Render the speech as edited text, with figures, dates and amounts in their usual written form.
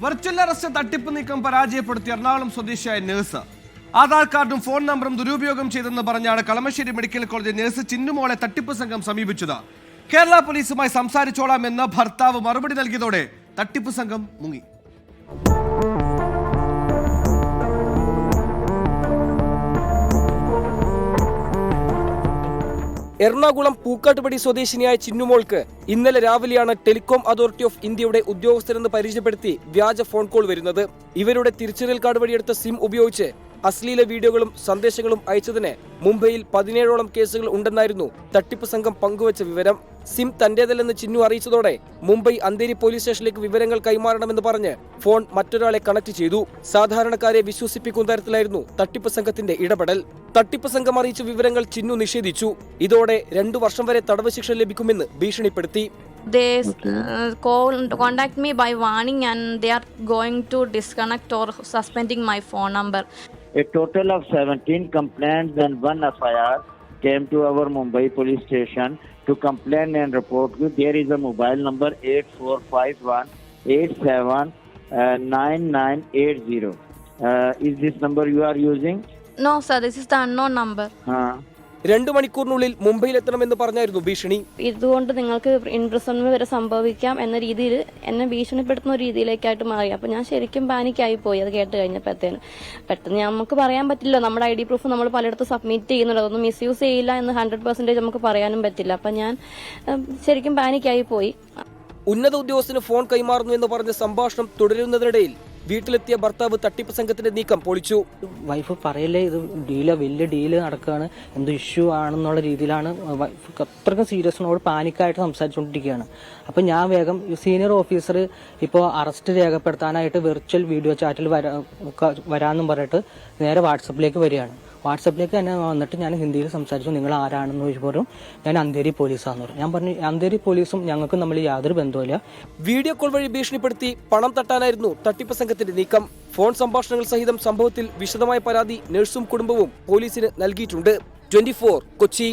Virtual arrest തട്ടിപ്പ് നീക്കം പരാജയപ്പെടുത്തിയ എറണാകുളം സ്വദേശിയായ നഴ്സ് ആധാർ കാർഡും ഫോൺ നമ്പറും ദുരുപയോഗം ചെയ്തെന്ന് പറഞ്ഞാണ് കളമശ്ശേരി മെഡിക്കൽ കോളേജ് നഴ്സ് ചിന്നുമോളെ തട്ടിപ്പ് സംഘം സമീപിച്ചത്. കേരള പോലീസുമായി സംസാരിച്ചോളാമെന്ന് ഭർത്താവ് മറുപടി നൽകിയതോടെ തട്ടിപ്പ് സംഘം മുങ്ങി. എറണാകുളം പൂക്കാട്ടുപടി സ്വദേശിനിയായ ചിന്നുമോൾക്ക് ഇന്നലെ രാവിലെയാണ് ടെലികോം അതോറിറ്റി ഓഫ് ഇന്ത്യയുടെ ഉദ്യോഗസ്ഥരെന്ന് പരിചയപ്പെടുത്തി വ്യാജ ഫോൺ കോൾ വരുന്നത്. ഇവരുടെ തിരിച്ചറിയൽ കാർഡ് വഴിയെടുത്ത സിം ഉപയോഗിച്ച് അശ്ലീല വീഡിയോകളും സന്ദേശങ്ങളും അയച്ചതിന് മുംബൈയിൽ 17ഓളം കേസുകൾ ഉണ്ടെന്നായിരുന്നു തട്ടിപ്പ് സംഘം പങ്കുവച്ച വിവരം. സിം തന്റേതല്ലെന്ന് ചിന്നു അറിയിച്ചതോടെ മുംബൈ അന്തേരി പോലീസ് സ്റ്റേഷനിലേക്ക് വിവരങ്ങൾ കൈമാറണമെന്ന് പറഞ്ഞ് ഫോൺ മറ്റൊരാളെ കണക്ട് ചെയ്തു. സാധാരണക്കാരെ വിശ്വസിപ്പിക്കുന്ന തരത്തിലായിരുന്നു തട്ടിപ്പ് സംഘത്തിന്റെ ഇടപെടൽ. തട്ടിപ്പ് സംഘം അറിയിച്ച വിവരങ്ങൾ ചിന്നു നിഷേധിച്ചു. ഇതോടെ 2 വർഷം വരെ തടവ് ശിക്ഷ ലഭിക്കുമെന്ന് ഭീഷണിപ്പെടുത്തി. They contact me by warning and they are going to disconnect or suspending my phone number. A total of 17 complaints and 1 FIR came to our Mumbai police station to complain and report. There is a mobile number 8451879980. Is this number you are using? No sir, this is the unknown number. 2 മണിക്കൂറിനുള്ളിൽ മുംബൈയിലെത്തണമെന്ന് പറഞ്ഞായിരുന്നു ഭീഷണി. ഇതുകൊണ്ട് നിങ്ങൾക്ക് imprisonment വരെ സംഭവിക്കാം എന്ന രീതിയിൽ എന്നെ ഭീഷണിപ്പെടുത്തുന്ന രീതിയിലേക്കായിട്ട് മാറി. അപ്പോൾ ഞാൻ ശരിക്കും പാനിക്കായി പോയി അത് കേട്ട് കഴിഞ്ഞപ്പോഴത്തേന്. പെട്ടെന്ന് നമുക്ക് പറയാൻ പറ്റില്ല, നമ്മുടെ ID പ്രൂഫ് നമ്മൾ പലയിടത്തും സബ്മിറ്റ് ചെയ്യുന്നുണ്ട്, അതൊന്നും മിസ്യൂസ് ചെയ്യില്ല എന്ന് 100% നമുക്ക് പറയാനും പറ്റില്ല. അപ്പം ഞാൻ ശരിക്കും പാനിക്കായി പോയി. ഉന്നത ഉദ്യോഗസ്ഥന് ഫോൺ കൈമാറുന്നു എന്ന് പറഞ്ഞ സംഭാഷണം തുടരുന്നതിനിടയിൽ വീട്ടിലെത്തിയ ഭർത്താവ് തട്ടിപ്പ് സംഘത്തിന്റെ നീക്കം പൊളിച്ചു. വൈഫ് പറയല്ലേ ഇത് വലിയ ഡീല് നടക്കുകയാണ്, എന്തോ ഇഷ്യൂ ആണെന്നുള്ള രീതിയിലാണ് വൈഫ് അത്രയ്ക്കും സീരിയസിനോട് പാനിക്കായിട്ട് സംസാരിച്ചുകൊണ്ടിരിക്കുകയാണ്. അപ്പം ഞാൻ വേഗം സീനിയർ ഓഫീസർ ഇപ്പോൾ അറസ്റ്റ് രേഖപ്പെടുത്താനായിട്ട് വെർച്വൽ വീഡിയോ ചാറ്റിൽ വരാമെന്നും പറഞ്ഞിട്ട് നേരെ വാട്സപ്പിലേക്ക് വരികയാണ്. വാട്സപ്പിലേക്ക് തന്നെ വന്നിട്ട് ഞാൻ ഹിന്ദിയിൽ സംസാരിച്ചു. നിങ്ങൾ ആരാണെന്ന് ചോദിച്ചപ്പോൾ ഞാൻ അന്തേരി പോലീസാണെന്ന് പറഞ്ഞു. ഞാൻ പറഞ്ഞു അന്തേരി പോലീസും ഞങ്ങൾക്കും തമ്മിൽ യാതൊരു ബന്ധവുമില്ല. വീഡിയോ കോൾ വഴി ഭീഷണിപ്പെടുത്തി പണം തട്ടാനായിരുന്നു തട്ടിപ്പ് സംഘത്തിന്റെ നീക്കം. ഫോൺ സംഭാഷണങ്ങൾ സഹിതം സംഭവത്തിൽ വിശദമായ പരാതി നഴ്സും കുടുംബവും പോലീസിന് നൽകിയിട്ടുണ്ട്. 24 കൊച്ചി.